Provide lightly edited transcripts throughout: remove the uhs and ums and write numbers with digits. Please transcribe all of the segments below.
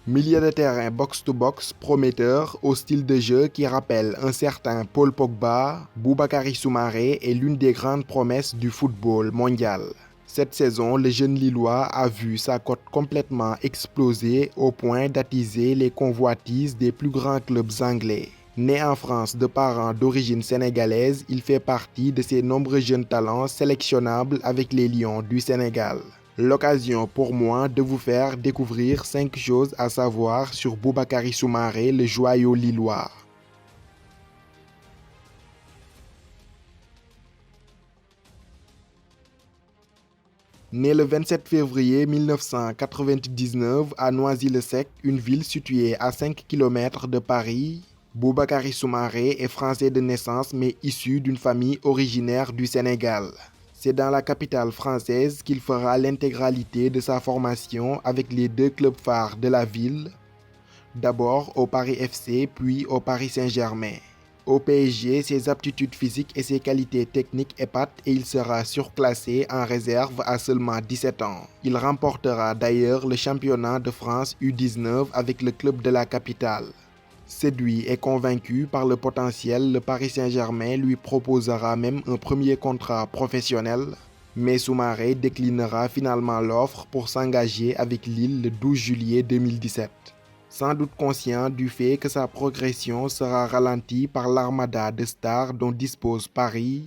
Milieu de terrain box-to-box prometteur au style de jeu qui rappelle un certain Paul Pogba, Boubakary Soumaré est l'une des grandes promesses du football mondial. Cette saison, le jeune Lillois a vu sa cote complètement exploser au point d'attiser les convoitises des plus grands clubs anglais. Né en France de parents d'origine sénégalaise, il fait partie de ces nombreux jeunes talents sélectionnables avec les Lions du Sénégal. L'occasion pour moi de vous faire découvrir 5 choses à savoir sur Boubakary Soumaré, le joyau lillois. Né le 27 février 1999 à Noisy-le-Sec, une ville située à 5 km de Paris, Boubakary Soumaré est français de naissance mais issu d'une famille originaire du Sénégal. C'est dans la capitale française qu'il fera l'intégralité de sa formation avec les deux clubs phares de la ville, d'abord au Paris FC puis au Paris Saint-Germain. Au PSG, ses aptitudes physiques et ses qualités techniques épatent et il sera surclassé en réserve à seulement 17 ans. Il remportera d'ailleurs le championnat de France U19 avec le club de la capitale. Séduit et convaincu par le potentiel, le Paris Saint-Germain lui proposera même un premier contrat professionnel, mais Soumaré déclinera finalement l'offre pour s'engager avec Lille le 12 juillet 2017. Sans doute conscient du fait que sa progression sera ralentie par l'armada de stars dont dispose Paris,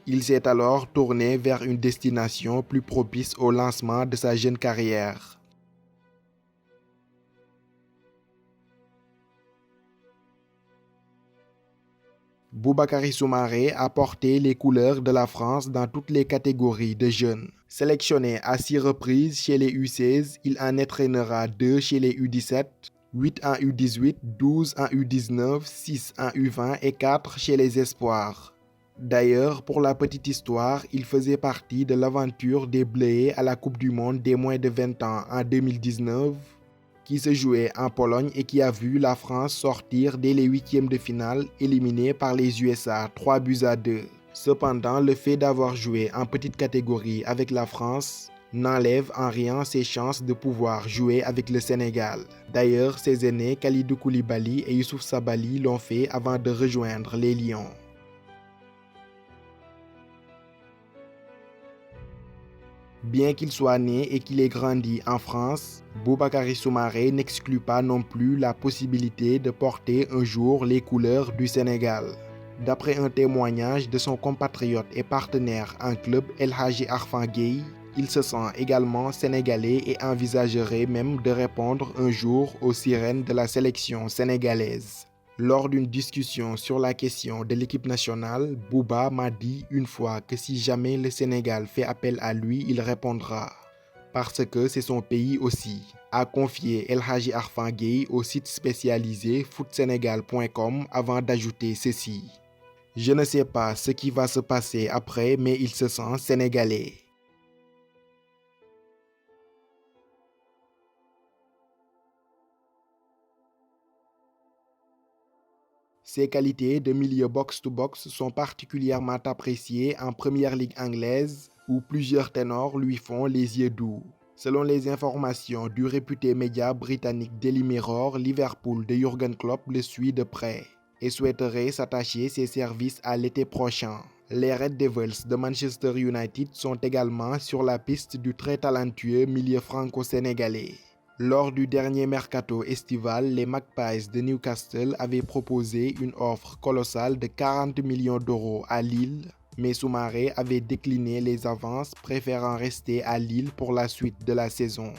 il s'est alors tourné vers une destination plus propice au lancement de sa jeune carrière. Boubakary Soumaré a porté les couleurs de la France dans toutes les catégories de jeunes. Sélectionné à 6 reprises chez les U16, il en entraînera 2 chez les U17, 8 en U18, 12 en U19, 6 en U20 et 4 chez les Espoirs. D'ailleurs, pour la petite histoire, il faisait partie de l'aventure des Bleus à la Coupe du Monde des moins de 20 ans en 2019, qui se jouait en Pologne et qui a vu la France sortir dès les huitièmes de finale, éliminée par les USA 3-2. Cependant, le fait d'avoir joué en petite catégorie avec la France n'enlève en rien ses chances de pouvoir jouer avec le Sénégal. D'ailleurs, ses aînés Kalidou Koulibaly et Youssouf Sabaly l'ont fait avant de rejoindre les Lions. Bien qu'il soit né et qu'il ait grandi en France, Boubakary Soumaré n'exclut pas non plus la possibilité de porter un jour les couleurs du Sénégal. D'après un témoignage de son compatriote et partenaire en club El Hadji Arfan Gueye, il se sent également sénégalais et envisagerait même de répondre un jour aux sirènes de la sélection sénégalaise. Lors d'une discussion sur la question de l'équipe nationale, Bouba m'a dit une fois que si jamais le Sénégal fait appel à lui, il répondra. Parce que c'est son pays aussi, a confié El Hadji Arfan Gueye au site spécialisé footsénégal.com avant d'ajouter ceci. Je ne sais pas ce qui va se passer après, mais il se sent sénégalais. Ses qualités de milieu box-to-box sont particulièrement appréciées en première ligue anglaise où plusieurs ténors lui font les yeux doux. Selon les informations du réputé média britannique Daily Mirror, Liverpool de Jürgen Klopp le suit de près et souhaiterait s'attacher ses services à l'été prochain. Les Red Devils de Manchester United sont également sur la piste du très talentueux milieu franco-sénégalais. Lors du dernier mercato estival, les Magpies de Newcastle avaient proposé une offre colossale de 40 millions d'euros à Lille, mais Soumaré avait décliné les avances, préférant rester à Lille pour la suite de la saison.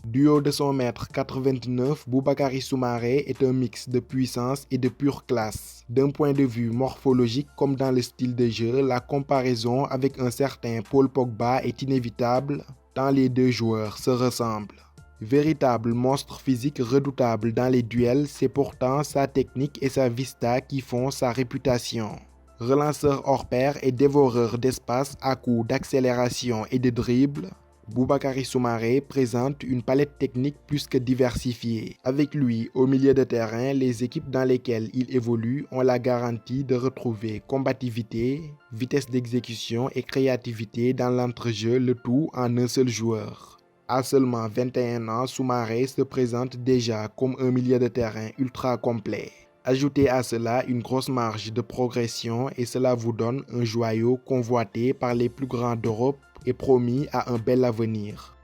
Du haut de son mètre 89, Boubakary Soumaré est un mix de puissance et de pure classe. D'un point de vue morphologique comme dans le style de jeu, la comparaison avec un certain Paul Pogba est inévitable, tant les deux joueurs se ressemblent. Véritable monstre physique redoutable dans les duels, c'est pourtant sa technique et sa vista qui font sa réputation. Relanceur hors pair et dévoreur d'espace à coups d'accélération et de dribble, Boubakary Soumaré présente une palette technique plus que diversifiée. Avec lui, au milieu de terrain, les équipes dans lesquelles il évolue ont la garantie de retrouver combativité, vitesse d'exécution et créativité dans l'entrejeu, le tout en un seul joueur. À seulement 21 ans, Soumaré se présente déjà comme un milieu de terrain ultra complet. Ajoutez à cela une grosse marge de progression et cela vous donne un joyau convoité par les plus grands d'Europe et promis à un bel avenir.